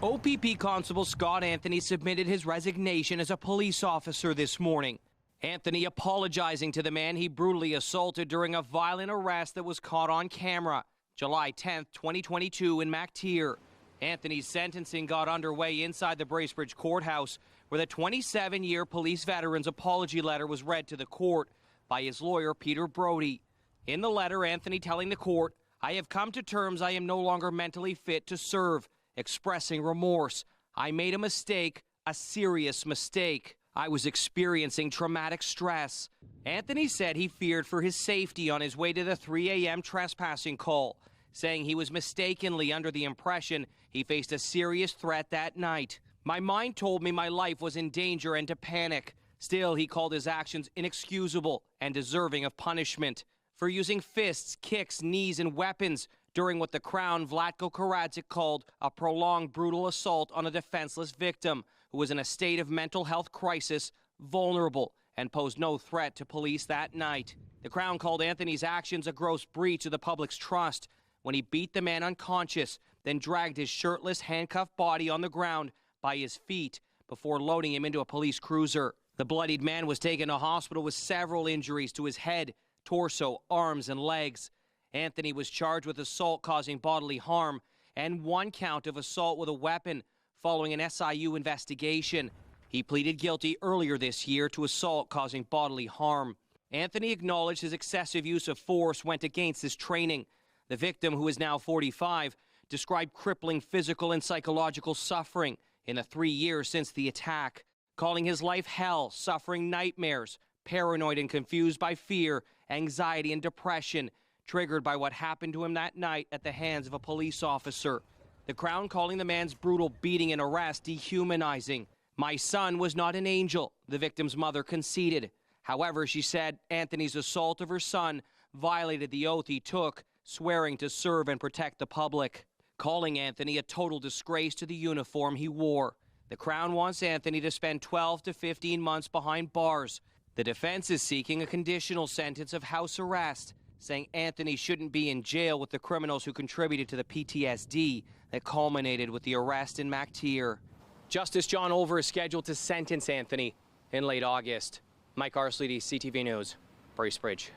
OPP Constable Scott Anthony submitted his resignation as a police officer this morning. Anthony apologizing to the man he brutally assaulted during a violent arrest that was caught on camera July 10, 2022 in Mactier. Anthony's sentencing got underway inside the Bracebridge courthouse, where the 27-year police veteran's apology letter was read to the court by his lawyer, Peter Brody. In the letter, Anthony telling the court, "I have come to terms I am no longer mentally fit to serve," expressing remorse. "I made a mistake, a serious mistake. I was experiencing traumatic stress." Anthony said he feared for his safety on his way to the 3 a.m. trespassing call, saying he was mistakenly under the impression he faced a serious threat that night. "My mind told me my life was in danger and to panic." Still, he called his actions inexcusable and deserving of punishment for using fists, kicks, knees, and weapons during what the Crown Vlatko Karadžić called a prolonged brutal assault on a defenseless victim who was in a state of mental health crisis, vulnerable, and posed no threat to police that night. The Crown called Anthony's actions a gross breach of the public's trust when he beat the man unconscious, then dragged his shirtless, handcuffed body on the ground by his feet before loading him into a police cruiser. The bloodied man was taken to hospital with several injuries to his head, torso, arms, and legs. Anthony was charged with assault causing bodily harm and 1 count of assault with a weapon following an SIU investigation. He pleaded guilty earlier this year to assault causing bodily harm. Anthony acknowledged his excessive use of force went against his training. The victim, who is now 45, described crippling physical and psychological suffering in the 3 years since the attack, calling his life hell, suffering nightmares, paranoid and confused by fear, anxiety, and depression, triggered by what happened to him that night at the hands of a police officer. The Crown calling the man's brutal beating and arrest dehumanizing. "My son was not an angel," the victim's mother conceded. However, she said Anthony's assault of her son violated the oath he took, swearing to serve and protect the public, calling Anthony a total disgrace to the uniform he wore. The Crown wants Anthony to spend 12 to 15 months behind bars. The defense is seeking a conditional sentence of house arrest, saying Anthony shouldn't be in jail with the criminals who contributed to the PTSD that culminated with the arrest in Mactier. Justice John Olver is scheduled to sentence Anthony in late August. Mike Arsledy, CTV News, Bracebridge.